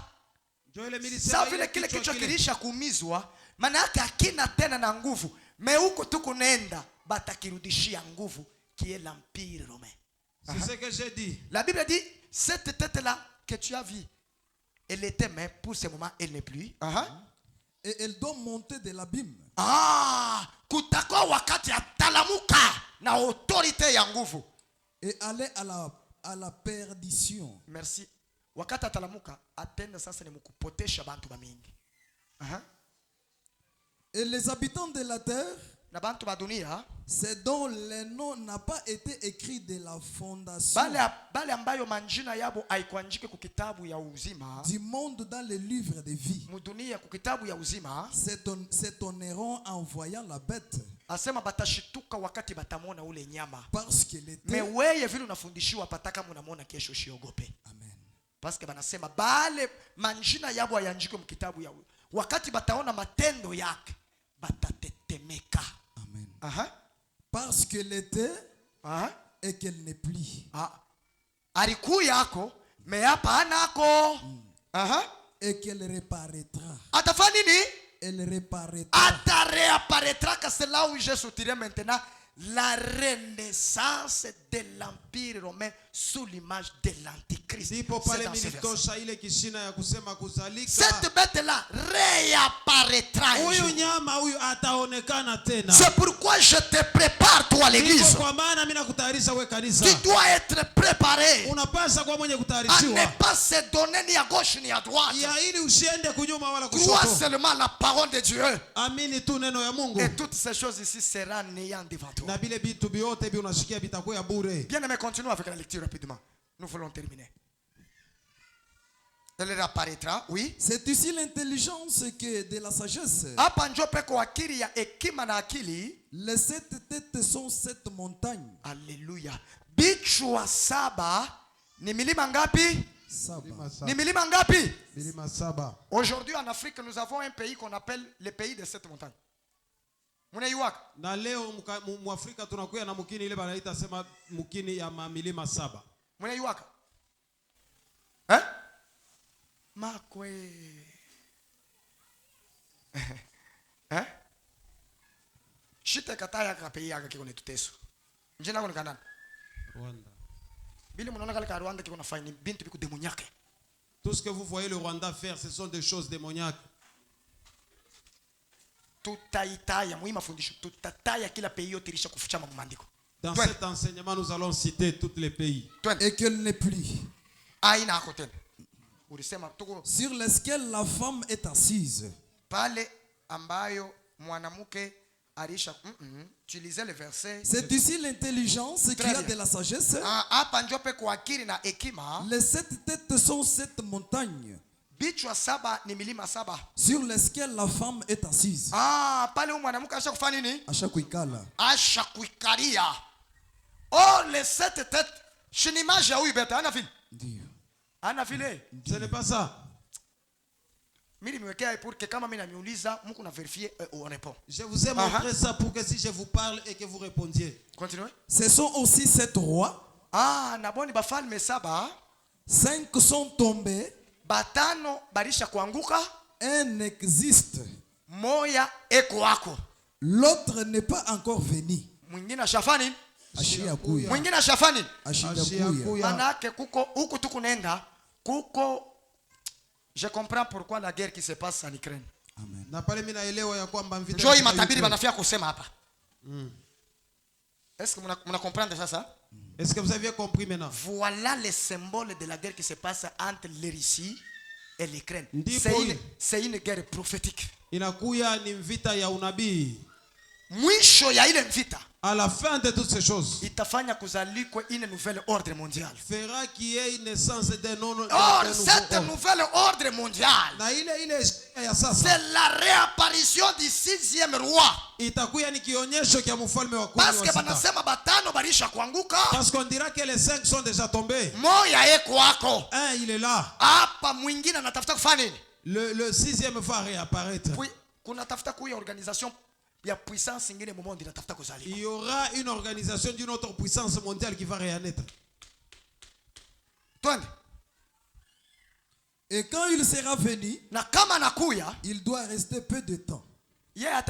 ça vile kile kichwa kilisha kuumizwa, maana yake hakina tena na nguvu. Mais huko tukunaenda batakirudishia nguvu, qui est l'empire romain. C'est ce que j'ai dit. La Bible dit cette tête là que tu as vue, elle était, mais pour ce moment elle n'est plus. Et elle doit monter de l'abîme. Kutakuwa wakati atalamuka na autorité ya nguvu et aller à la perdition. Merci. Wakati atalamuka atenda sasa ni mukupotesha bantu bamingi. Et les habitants de la terre, na bantu ba dunia, c'est dont le nom n'a pas été écrit de la fondation, bale ambayo manjina yabo haikuandikwe ku kitabu ya uzima du monde dans le livre de vie, mudunia ku kitabu ya uzima, s'étonneront en voyant la bête. Asema batashituka wakati batamona ule nyama. Parce que l'été, mais weye vile unafundishiwa pataka munamona kesho usiogope. Amen. Parce que banasema bale manjina yabo hayaandikwe mu kitabu ya wakati bataona matendo yake batatetemeka. Amen. Parce que l'été et qu'elle n'est plus. Alikuya yako mais hapa anako. Et qu'elle reparaîtra. Atafanya nini? elle réapparaîtra. Ata réapparaîtra, que c'est là où je sortirai maintenant. La renaissance de l'Empire romain sous l'image de l'Antichrist. Cette bête-là réapparaîtra. C'est pourquoi je te prépare, toi, l'église. Tu dois être préparé à ne pas se donner ni à gauche ni à droite. Crois seulement la parole de Dieu. Et toutes ces choses ici seront néant devant toi. Bien aimé, continuons avec la lecture rapidement. Nous voulons terminer. Elle réapparaîtra, oui. C'est ici l'intelligence que de la sagesse. Les 7 têtes sont 7 montagnes. Alléluia. Bichwa saba ni milima ngapi? Ni milima ngapi? Milima saba. Aujourd'hui en Afrique, nous avons un pays qu'on appelle le pays des 7 montagnes. Na leo mu Afrika tunakuya na mukini ile banaita sema mukini ya milima saba. Munaiwaka? Makwe. Shite kataya kapeyi yaka kiko netuteso. Njina kono kanana? Rwanda. Bili munaona kale ka Rwanda kiko nafanya ni bintu biku demoniaque. Tout ce que vous voyez le Rwanda faire, ce sont des choses démoniaques. Dans cet enseignement, nous allons citer tous les pays. Et qu'elle n'est plus. Sur lesquels la femme est assise. C'est ici l'intelligence qui a de la sagesse. Les 7 têtes sont 7 montagnes. Sur lesquels la femme est assise. Oh, les 7 têtes. Ce n'est pas ça. Je vous ai montré ça pour que si je vous parle et que vous répondiez. Continuez. Ce sont aussi 7 rois. 5 sont tombés. Un existe. L'autre n'est pas encore venu. Je comprends pourquoi la guerre qui se passe en Ukraine. Amen. Est-ce que vous comprenez ça? Est-ce que vous aviez compris maintenant? Voilà les symboles de la guerre qui se passe entre la Russie et l'Ukraine. C'est une guerre prophétique. À la fin de toutes ces choses, une nouvelle ordre mondial. Fera qu'il y ait une naissance d'un nouveau cette nouvelle ordre mondial, c'est la réapparition du 6e roi. Parce qu'on dira que les 5 sont déjà tombés. Un, il est là. Le 6e va réapparaître. Il y aura une organisation d'une autre puissance mondiale qui va renaître. Et quand il sera venu, il doit rester peu de temps. Et la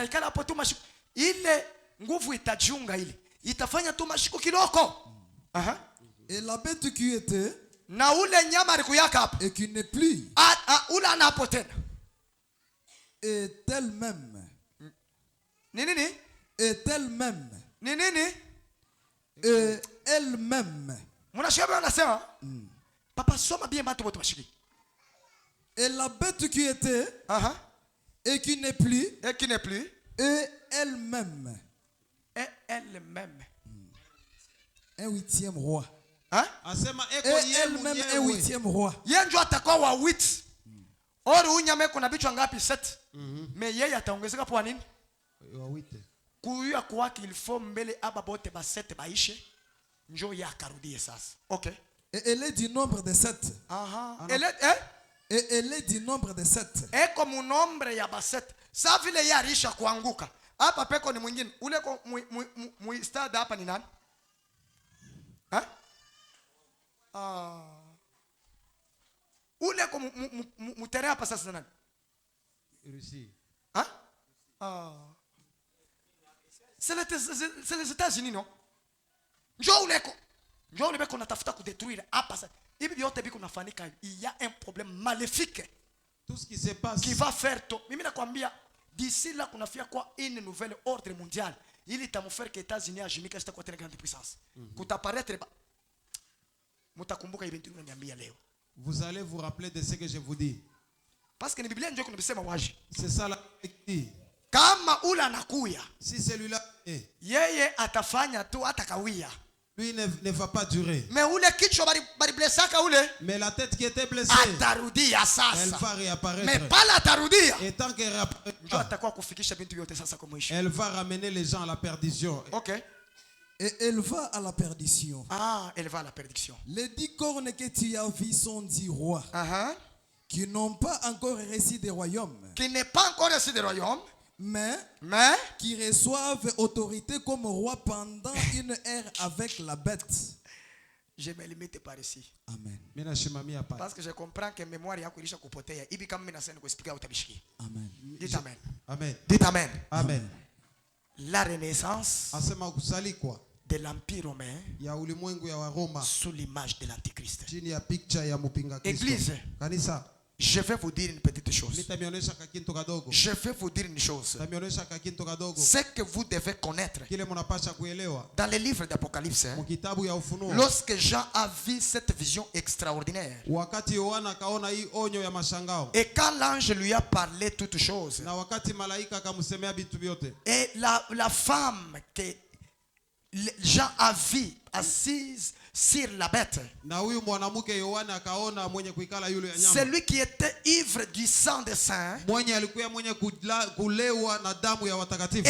bête qui était et qui n'est plus est elle-même. Et elle-même. Et elle-même. Et la bête qui était et qui n'est plus et elle-même. Et elle-même. Un 8e roi. Et elle-même un 8e roi. Mais yeye ataongezeka kwa nini? Kuyua kwake ilifo mbele aba bote ba 7 baishe njoo ya akarudie sasa. Okay. Et elle est du nombre de 7. Et elle est du nombre de 7. Eko mu nombre ya ba 7. Sa vile ya risha kuanguka. Hapa peko ni mwingine. Ule ko mu stade hapa ni nani? Ule ko mu terrain hapa sasa nani? Russie. C'est les États-Unis, non? Njoo uleko natafuta kudétruire hapa sasa. Hivi vyote biko nafanyika, il y a un problème maléfique. Tout ce qui se passe qui va faire mimi nakwambia d'ici là kunafia kwa une nouvelle ordre mondial. Il est à me faire que les États-Unis ajimika sitakuwa tena grande puissance. Kutaparaître mutakumbuka hivi ndio unaniambia leo. Vous allez vous rappeler de ce que je vous dis. Parce que ni Biblia ndio kunasema wazi. C'est ça la vérité. Kama ula anakuya, si celui-là est, yeye atafanya tu atakawia. Lui ne va pas durer. Mais ule kichwa bari blessaka ule. Mais la tête qui était blessée, atarudia sasa. Elle va réapparaître. Mais pas la tarudia. Et tant qu'elle réapparaîtra, atakuwa kufikisha bintu yote sasa kwa mwisho. Elle va ramener les gens à la perdition. OK. Et elle va à la perdition. Ah, elle va à la perdition. Les 10 cornes que tu as vues sont 10 rois. Qui n'ont pas encore reçu des royaumes. Qui n'est pas encore reçu des royaumes. Mais qui reçoivent autorité comme roi pendant une ère avec la bête. Je me limite par ici. Amen. Parce que je comprends que mémoire yako ilisha kupotea. Ibi kama mimi nasema nikuexpliquer utabishiki. Amen. Dites amen. Amen. Dites amen. Amen. La renaissance asema kusalikwa de l'empire romain ya ulimwengu ya Waroma sous l'image de l'antichrist. Chini ya picture ya mpinga Kristo. Église. Kanisa. Je vais vous dire une petite chose. Je vais vous dire une chose. Ce que vous devez connaître. Dans le livre d'Apocalypse, lorsque Jean a vu cette vision extraordinaire, et quand l'ange lui a parlé toutes choses, et la femme que Jean a vue assise sur la bête, celui qui était ivre du sang des saints, et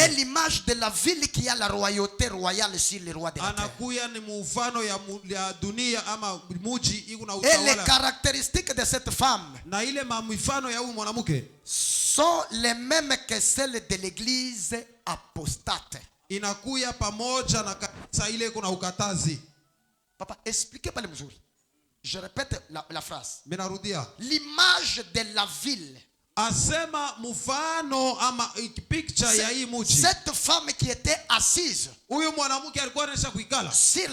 l'image de la ville qui a la royauté royale sur les rois de la terre. Et les caractéristiques de cette femme sont les mêmes que celles de l'église apostate. Papa, expliquez pas les mesures. Je répète la phrase. L'image de la ville. Cette femme qui était assise sur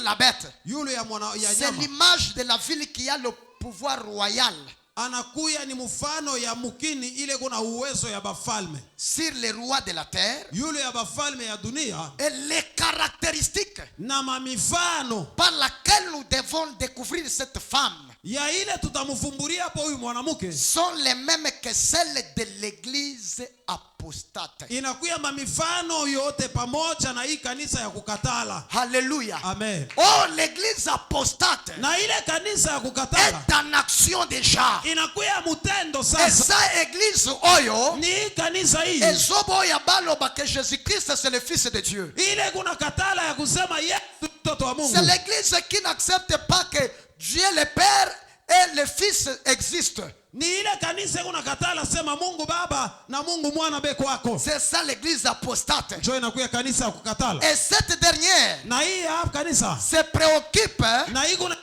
la bête, c'est l'image de la ville qui a le pouvoir royal. Anakuya ni mfano ya mukini ile kuna uwezo ya bafalme sur les rois de la terre, yule ya bafalme ya dunia, et les caractéristiques na mamifano par laquelle nous devons découvrir cette femme ya ile tutamfumburia hapo huyu mwanamke sont les mêmes que celles de l'église apostate. Inakuya mamifano yote pamoja na hii kanisa ya kukatala. Hallelujah. Amen. Oh, l'église apostate na ile kanisa ya kukatala est en action déjà. Inakuya mutendo sasa. Esa église oyo ni kanisa hii ezobo ya baloba que Jésus-Christ c'est le fils de Dieu. Ile kuna katala ya kusema Yesu mtoto wa Mungu. C'est l'église qui n'accepte pas que Dieu le Père et le Fils existent. Ni ile kanisa kuna katala sema Mungu Baba na Mungu Mwana beko wako. C'est ça l'église apostate. Njoo inakuya kanisa ya kukatala. Et cette dernière na hii hapa kanisa se préoccupe na hii kuna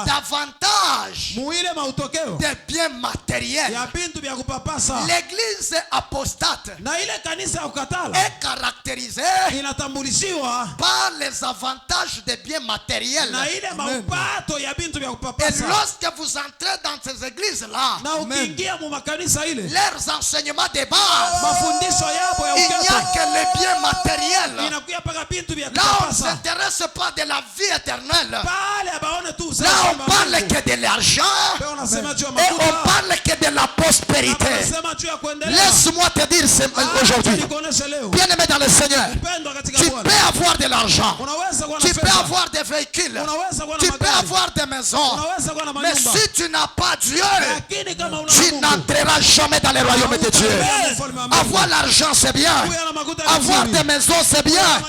davantage des biens matériels. L'église apostate est caractérisée par les avantages des biens matériels. Et lorsque vous entrez dans ces églises-là, leurs enseignements de base, il n'y a que les biens matériels. Là, on ne s'intéresse pas de la vie éternelle. Là, on parle que de l'argent et on parle que de la prospérité. Laisse-moi te dire aujourd'hui, bien aimé dans le Seigneur, tu peux avoir de l'argent, tu peux avoir des véhicules, tu peux avoir des maisons, mais si tu n'as pas Dieu, tu n'entreras jamais dans le royaume de Dieu. Avoir l'argent, c'est bien. Avoir des maisons, c'est bien.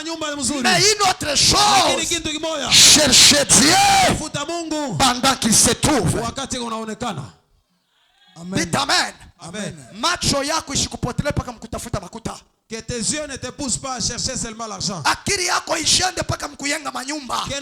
Mais une autre chose, chercher Dieu pendant qu'il se trouve. Dites amen. Macho yako isikupotele paka mkutafuta makuta. Que tes yeux ne te poussent pas à chercher seulement l'argent. Akili yako ishende paka mkuyenga manyumba. Que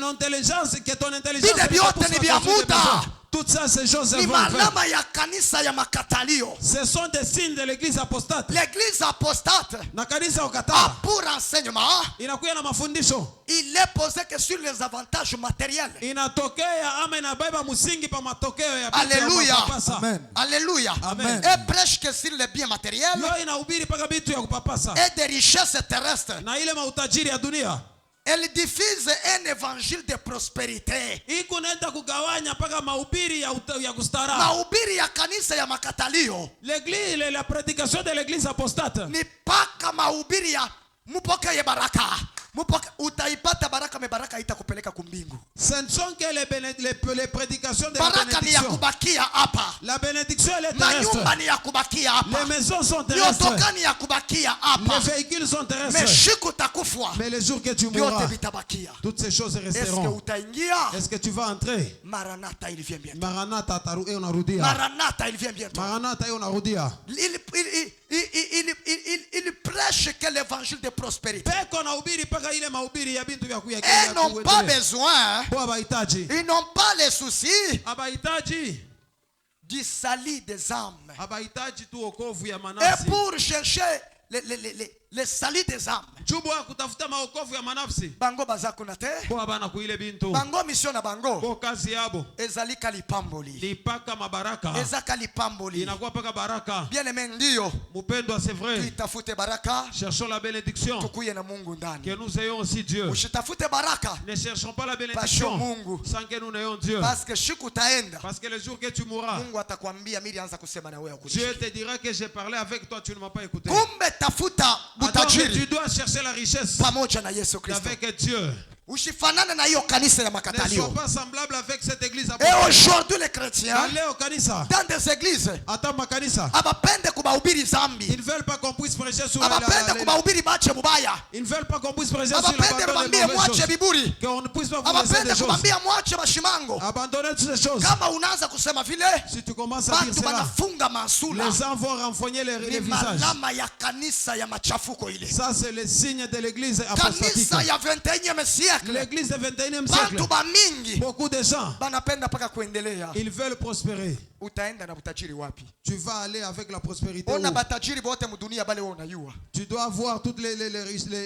ton intelligence vile vyote ni vya muda. Toutes ça, ces choses ni vont faire. malama ya kanisa ya makatalio. Ce sont des signes de l'église apostate. L'église apostate Na kanisa a ukatala. pour enseignement, Inakuya na mafundisho. il est posé que sur les avantages matériels. Inatokea ama inabeba msingi pa matokeo ya Alléluia. Amen. Alléluia. Amen. Et prêche que sur les biens matériels Yo inahubiri paka vitu ya kupapasa. et des richesses terrestres. Na ile mautajiri ya dunia. Elle diffuse un évangile de prospérité. Iko naenda kugawanya paka mahubiri ya kustaarabu. Mahubiri ya kanisa ya makatalio L'église, la prédication de l'église apostate. ni paka mahubiri ya mupokee baraka. Utaipata baraka, mebaraka itakupeleka kumbingu. Ce ne sont que les prédications de la Baraka ni ya bénédiction. kubakia hapa. La bénédiction elle est terrestre. Manyumba ni ya kubakia hapa. Les maisons sont terrestres. Yotoka ni ya kubakia hapa. Les véhicules sont Mais terrestres. shiku takufwa. Mais les jours que tu Yote mourras, vitabakia. toutes ces choses Est-ce que resteront. utaingia? Est-ce que tu vas entrer? Maranatha il vient bientôt. Maranatha unarudia. Maranatha il vient bientôt. Maranatha unarudia. Il prêche que l'évangile de prospérité. Peko nahubiri paka ile mahubiri ya bintu vya kuya. Ils n'ont pas besoin. Abahitaji. Ils n'ont pas les soucis Abahitaji. du salut des âmes. Abahitaji tu wokovu ya Et manafsi. pour chercher le salut des âmes, Chubwa kutafuta maokovu ya manafsi. bango bazakuna te, Kwa bana kuile bintu. bango mission na bango Kwa kazi yabo. ezalika lipamboli, Lipaka mabaraka. ezaka lipamboli. Inakuwa paka baraka. Bien aimé, ndio Mupendwa, c'est vrai. tuitafute baraka, Cherchons la bénédiction. tukuye na Mungu ndani. Que nous ayons aussi Dieu. Usitafute baraka Ne cherchons pas la pasho bénédiction Mungu, sans que nous n'ayons Dieu. parce que shiku taenda Parce que le jour que tu mourras, Mungu atakwambia mimi anza kusema na wewe Dieu kujishi. te dira que j'ai parlé avec toi, tu ne m'as pas écouté. Kumbe tafuta Alors que tu butajiri dois chercher la richesse pamoja na Yesu Kristo. avec Dieu. Usifanane na hiyo kanisa ya Ne sois makatalio. pas semblable avec cette église. Et aujourd'hui les chrétiens Allez au kanisa. dans des églises Attends ma kanisa. abapende kubahubiri Ils zambi, ne veulent pas qu'on puisse prêcher sur la abapende kubahubiri bache mubaya, Ils ne veulent pas qu'on puisse prêcher sur abapende l'abandon babambie des mauvaises mwache choses. biburi, Qu'on ne puisse pas vous laisser abapende des choses. kubambia mwache bashimango. Abandonnez toutes ces choses. Kama unaanza kusema vile, Si tu commences à dire bantu cela, banafunga masula. les gens vont renfogner les Ni visages. malama ya kanisa ya machafuko ile. Ça, c'est le signe de l'église apostatique. Kanisa ya 21e siècle. L'église du 21e siècle. Bantu bamingi Beaucoup de gens, banapenda paka kuendelea. ils veulent prospérer. Utaenda na butajiri wapi? Tu vas aller avec la prospérité. Ona Où? batajiri bote mudunia bale wewe unayua. Tu dois voir toutes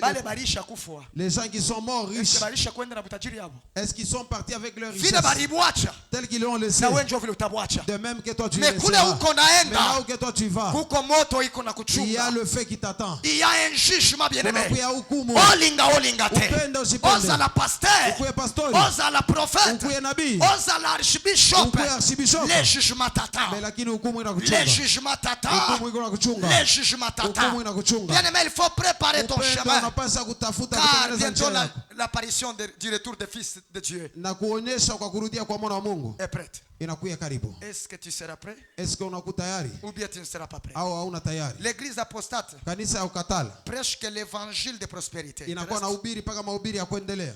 Bale barisha kufwa. les gens qui sont morts riches. Est-ce barisha kwenda na butajiri yabo? Est-ce qu'ils sont partis avec leur Vile richesse balibwacha tels qu'ils l'ont laissé? na wewe ndio vile utabwacha. De même que toi tu Mais le kule laisseras. uko Mais là naenda où que toi tu vas, kuko moto iko na il y a kuchunga. le feu qui t'attend. Il y a un jugement bien aimé. Kunakuya hukumu. Olinga te. Upende usipende. Oza la pasteur. Ukuye pastori. Oza la prophète. Ukuye nabii. Oza la archbishop. Ukuye archbishop. Les jugements Mais t'attendent. lakini hukumu Les inakuchunga. jugements t'attendent. Hukumu iko inakuchunga. Les jugements Hukumu t'attendent. inakuchunga. Bien aimé, il faut préparer ton Upendo chemin. unapaswa kutafuta Car kutengeneza bientôt njia yako. l'apparition du retour des fils de Dieu Na kuonyesha kwa kurudia kwa mwana wa Mungu est prête. inakuya karibu. Est-ce que tu seras prêt Est-ce que unakuwa tayari ou bien tu ne seras pas prêt? au hauna tayari? L'église apostate Kanisa ya ukatala prêche que l'évangile de prospérité. inakuwa na ubiri mpaka mahubiri ya kuendelea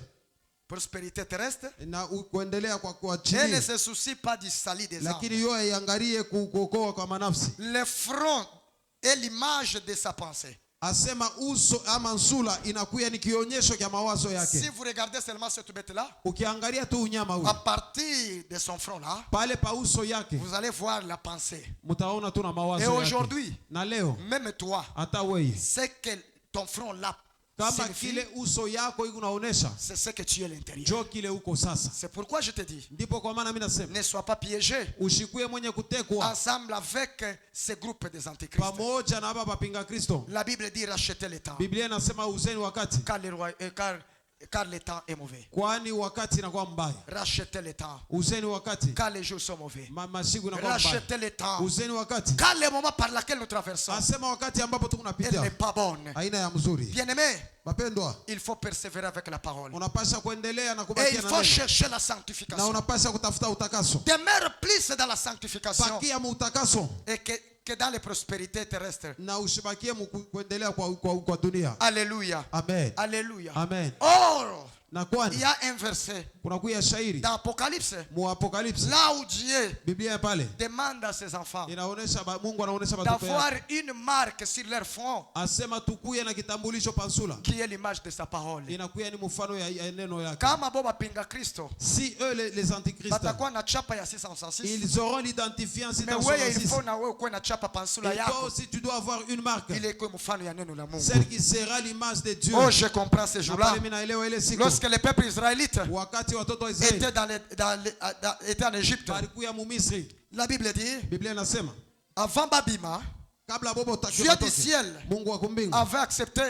Prospérité terrestre. na kuendelea kwa Elle ne chini, se soucie pas du salut des âmes. lakini yo aiangalie kuokoa kwa manafsi. Le front est l'image de sa pensée. Asema uso ama nsula inakuya ni kionyesho cha mawazo Si yake. vous regardez seulement cette bête-là, Ukiangalia tu unyama à huyu partir de son front-là, pale pa uso yake, vous allez voir la pensée. mtaona tu na Et mawazo yake. aujourd'hui, Na leo même toi, hata wewe c'est que ton front-là kama signifie, kile uso yako iko unaonesha c'est ce que tu es à l'intérieur. jo kile uko sasa. C'est pourquoi je te dis, Ndipo kwa maana mimi nasema ne sois pas piégé ushikuye mwenye kutekwa ensemble avec ces groupes des antichrist. pamoja na hapa bapinga Kristo. La Bible dit racheter le temps, Biblia inasema uzeni wakati, car le temps est mauvais. kwani wakati inakuwa mbaya. Racheter le temps, Uzeni wakati, car les jours sont mauvais. masiku inakuwa mbaya. Racheter le temps, Uzeni wakati, car le moment par lequel nous traversons, asema wakati ambapo elle tunapitia n'est pas bonne. aina ya mzuri. Bien-aimé, Mapendwa, il faut persévérer avec la parole. unapasha kuendelea na Et kubakia il na faut neno, chercher la na sanctification. unapasha kutafuta utakaso. Demeure plus dans la sanctification Bakia mu utakaso et que dans les prospérités terrestres. na ushibakie mu kuendelea kwa dunia. Alléluia. Amen. Alléluia. Amen. Or, Il y a un verset dans Apocalypse, là où Dieu demande à ses enfants d'avoir une marque sur leur front qui est l'image de sa parole. Kama boba pinga Kristo, si eux les antichrists, ils auront l'identifiant en 666. Et toi aussi tu dois avoir une marque, celle qui sera l'image de Dieu. Oh, je comprends ces jours-là. Lorsque les peuples israélites étaient en Égypte, la Bible dit, avant Babima, Dieu du ciel avait accepté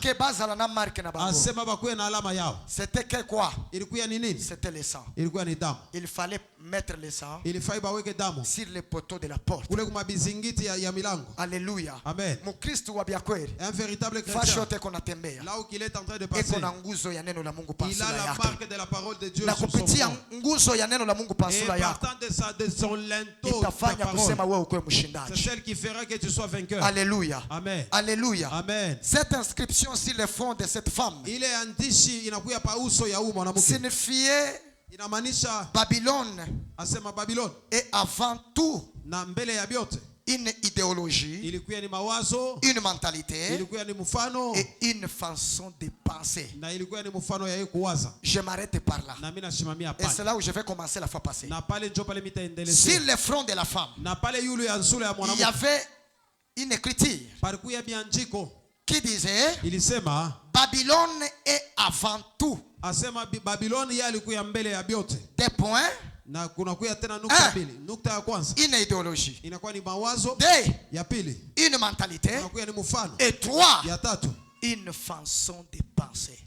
que Bazalana marque na bango. C'était que quoi? C'était le sang. Il fallait mettre le sang sur les poteaux de la porte. Alléluia. Amen. Mon Christ wa biakweli. Un véritable chrétien, là où il est en train de passer, il a la marque de la parole de Dieu sur son front. Et partant de son linteau de parole, c'est celle qui fera que tu sois vainqueur. Alléluia. Amen. Alléluia. Amen. Cette inscription sur le front de cette femme signifiait Babylone et avant tout une idéologie, une mentalité et une façon de penser. Je m'arrête par là. Et c'est là où je vais commencer la fois passée. Sur le front de la femme, il y avait une écriture qui disait Babylone est avant tout. Des points. Une idéologie. Deux, une mentalité. Et trois, une façon de penser.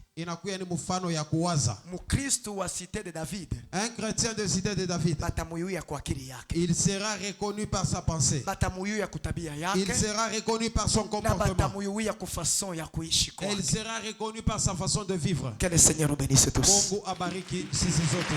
Mukristo wa cité de David, un chrétien de cité de David, il sera reconnu par sa pensée, il sera reconnu par son comportement, il sera reconnu par sa façon de vivre. Que le Seigneur nous bénisse tous. Mungu abariki sisi zote.